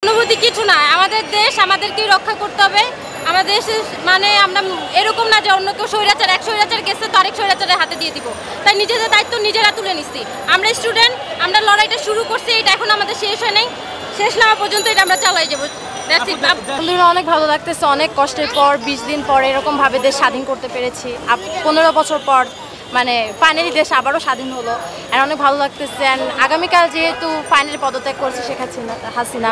অনুভূতি কিছু না, আমাদের দেশ আমাদেরকেই রক্ষা করতে হবে। আমাদের দেশে মানে আমরা এরকম না যে অন্য কেউ স্বৈরাচার, এক স্বৈরাচার গেছে তো আরেক স্বৈরাচারের হাতে দিয়ে দিব। তাই নিজেদের দায়িত্ব নিজেরা তুলে নিচ্ছি। আমরা স্টুডেন্ট, আমরা লড়াইটা শুরু করছি, এটা এখন আমাদের শেষ হয় নাই, শেষ না হওয়া পর্যন্ত এটা আমরা চালাই যাবো। অনেক ভালো লাগতেছে, অনেক কষ্টের পর 20 দিন পর এরকমভাবে দেশ স্বাধীন করতে পেরেছি। 15 বছর পর মানে ফাইনালি দেশ আবারও স্বাধীন হলো, আর অনেক ভালো লাগতেছে। অ্যান্ড আগামীকাল যেহেতু ফাইনালি পদত্যাগ করছে শেখ হাসিনা,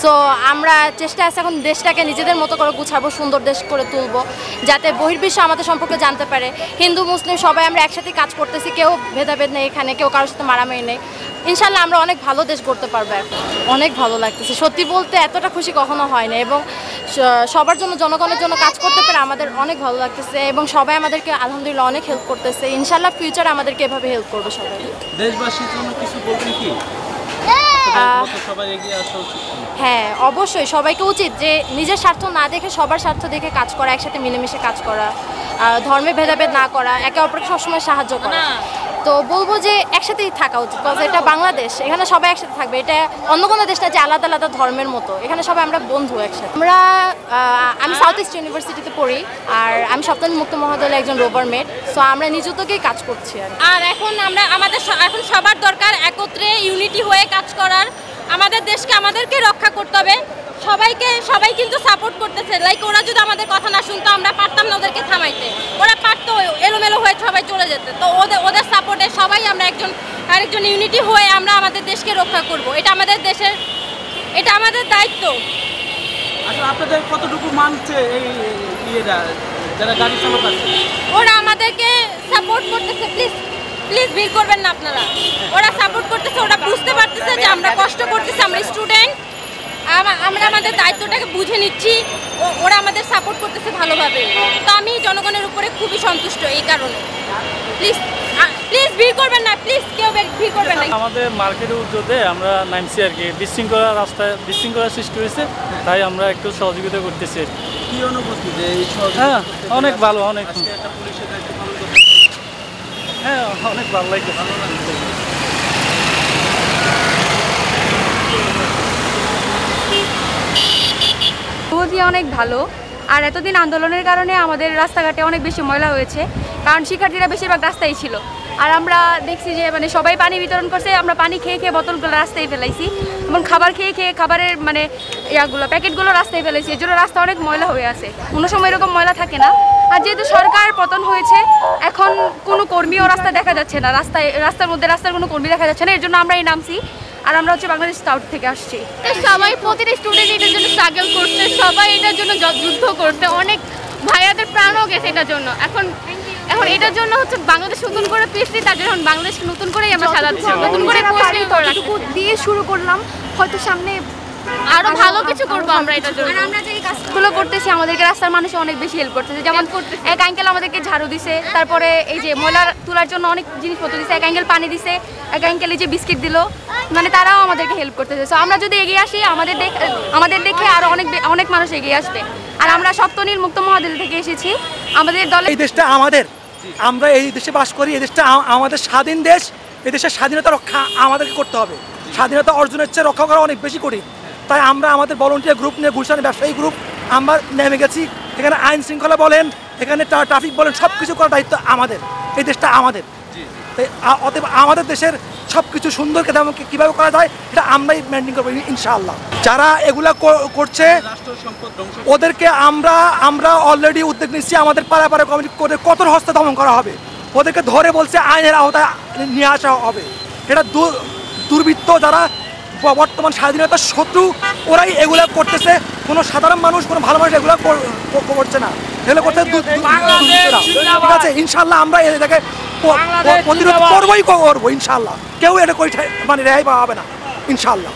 সো আমরা চেষ্টা আছে এখন দেশটাকে নিজেদের মতো করে গুছাবো, সুন্দর দেশ করে তুলবো, যাতে বহির্বিশ্ব আমাদের সম্পর্কে জানতে পারে। হিন্দু মুসলিম সবাই আমরা একসাথে কাজ করতেছি, কেউ ভেদাভেদ নেই এখানে, কেউ কারোর সাথে মারামারি নেই। ইনশাল্লাহ আমরা অনেক ভালো দেশ করতে পারবো। অনেক ভালো লাগতেছে, সত্যি বলতে এতটা খুশি কখনো হয় না, এবং সবার জন্য জনগণের জন্য কাজ করতে পেরে আমাদের অনেক ভালো লাগতেছে, এবং সবাই আমাদেরকে আলহামদুলিল্লাহ অনেক হেল্প করতেছে। ইনশাল্লাহ ফিউচারে আমাদেরকে এভাবে হেল্প করবে সবাই। দেশবাসীর জন্য কিছু বলবেন কি? হ্যাঁ, অবশ্যই সবাইকে উচিত যে নিজের স্বার্থ না দেখে সবার স্বার্থ দেখে কাজ করা, একসাথে মিলেমিশে কাজ করা, ধর্মে ভেদাভেদ না করা, একে অপরকে সবসময় সাহায্য করা। তো বলবো যে একসাথেই থাকা উচিত, বিকজ এটা বাংলাদেশ, এখানে সবাই একসাথে থাকবে। এটা অন্য কোনো দেশ না যে আলাদা আলাদা ধর্মের মতো, এখানে সবাই আমরা বন্ধু একসাথে। আমি সাউথ ইস্ট ইউনিভার্সিটিতে পড়ি, আর আমি সপ্তম মুক্ত মহাদলের একজন রোভার মেট। সো আমরা নিজ উদ্যোগেই কাজ করছি। আর এখন এখন সবার দরকার একত্রে ইউনিটি হয়ে কাজ করার। আমাদের দেশকে আমাদেরকে রক্ষা করতে হবে। সবাই কিন্তু সাপোর্ট করতেছে। লাইক ওরা যদি আমাদের কথা না শুনতো আমরা পারতাম না ওদেরকে থামাইতে, ওরা পারতো এলোমেলো হয়ে সবাই চলে যেত। তো ওদের সাপোর্টে সবাই আমরা আরেকজন ইউনিটি হয়ে আমরা আমাদের দেশকে রক্ষা করব। এটা আমাদের দেশের, এটা আমাদের দায়িত্ব। আচ্ছা, আপনাদের কতটুকু মানছে এই যারা গাড়ি চালাচ্ছে? ওরা আমাদেরকে সাপোর্ট করতেছে। প্লিজ ভিড় করবেন না আপনারা। ওরা সাপোর্ট করতেছে, ওরা বুঝতে পারতেছে যে আমরা কষ্ট করতেছি, আমরা স্টুডেন্ট, আমরা আমাদের দায়িত্বটাকে বুঝে নিচ্ছি। ওরা আমাদের সাপোর্ট করতেছে ভালোভাবে। তো আমি জনগণের উপরে খুবই সন্তুষ্ট এই কারণে। প্লিজ ভিড় করবেন না, প্লিজ কেউ ভিড় করবেন না। আমাদের মার্কেটের উদ্যোগে আমরা নামছি আর কি, বিশৃঙ্খলা সৃষ্টি হয়েছে, তাই আমরা একটু সহযোগিতা করতেছি। কি অনুভূতি যে হ্যাঁ, অনেক ভালো, অনেক হ্যাঁ, অনেক ভালো লাগছে। অনেক ভালো। আর এতদিন আন্দোলনের কারণে আমাদের রাস্তাঘাটে অনেক বেশি ময়লা হয়েছে, কারণ শিক্ষার্থীরা বেশিরভাগ রাস্তায় ছিল। আর আমরা দেখছি যে মানে সবাই পানি বিতরণ করছে, আমরা পানি খেয়ে বোতলগুলো রাস্তায় ফেলাইছি, এবং খাবার খেয়ে খাবারের মানে প্যাকেটগুলো রাস্তায় ফেলাইছি। এর জন্য রাস্তা অনেক ময়লা হয়ে আছে, কোনো সময় এরকম ময়লা থাকে না। আর যেহেতু সরকার পতন হয়েছে, এখন কোনো কর্মীও রাস্তা দেখা যাচ্ছে না, রাস্তার কোনো কর্মী দেখা যাচ্ছে না। এর জন্য আমরা এই নামছি। আর আমরা হচ্ছে বাংলাদেশ স্কাউট থেকে আসছি। সবাই প্রতিটা স্টুডেন্ট এটার জন্য স্ট্রাগল করছে, সবাই এটার জন্য যুদ্ধ করছে, অনেক ভাইয়াদের প্রাণও গেছে এটার জন্য। এখন এটার জন্য হচ্ছে বাংলাদেশ নতুন করে পেয়েছি, তার জন্য বাংলাদেশ নতুন করেই আমরা সাজাচ্ছি, নতুন করে দিয়ে শুরু করলাম, হয়তো সামনে আরো ভালো কিছু করবো আমরা এটার জন্য। আর আমরা যে কাজগুলো করতেছি আমাদেরকে রাস্তার মানুষ অনেক বেশি হেল্প করতেছে। যেমন এক আঙ্কেল আমাদেরকে ঝাড়ু দিছে, তারপরে এই যে ময়লা তোলার জন্য অনেক জিনিসপত্র দিছে, এক আঙ্কেল পানি দিছে, এক আঙ্কেল এই যে বিস্কিট দিল, মানে তারাও আমাদেরকে হেল্প করতেছে। সো আমরা যদি এগিয়ে আসি, আমাদের দেখে আরো অনেক মানুষ এগিয়ে আসবে। আর আমরা সপ্তনীল মুক্ত মহাদল থেকে এসেছি, আমাদের দলে। এই দেশটা আমাদের, আমরা এই দেশে বাস করি, এই দেশটা আমাদের স্বাধীন দেশ। এই দেশের স্বাধীনতা রক্ষা আমাদেরকে করতে হবে। স্বাধীনতা অর্জনের চেয়ে রক্ষা করা অনেক বেশি করি। তাই আমরা আমাদের ভলান্টিয়ার গ্রুপ নিয়ে, গুলশানের ব্যবসায়ী গ্রুপ, আমরা নেমে গেছি। এখানে আইন শৃঙ্খলা বলেন, এখানে ট্রাফিক বলেন, সব কিছু করার দায়িত্ব আমাদের। এই দেশটা আমাদের, তাই অতএব আমাদের দেশের সব কিছু সুন্দরকে কীভাবে করা যায় এটা আমরাই মেনটেন করবো ইনশাআল্লাহ। যারা এগুলা করছে ওদেরকে আমরা অলরেডি উদ্যোগ নিচ্ছি। আমাদের পাড়া কমিটি করে কঠোর হস্তে দমন করা হবে। ওদেরকে ধরে বলছে আইনের আওতায় নিয়ে আসা হবে। এটা দুর্বৃত্ত যারা বর্তমান স্বাধীনতার শত্রু, ওরাই এগুলো করতেছে। কোনো সাধারণ মানুষ, কোনো ভালো মানুষ এগুলো করছে না, এগুলো করতে ঠিক আছে। ইনশাল্লাহ আমরা এটাকে প্রতিরোধ করবো ইনশাল্লাহ। কেউ এটা মানে রেহাই পাওয়া হবে না ইনশাল্লাহ।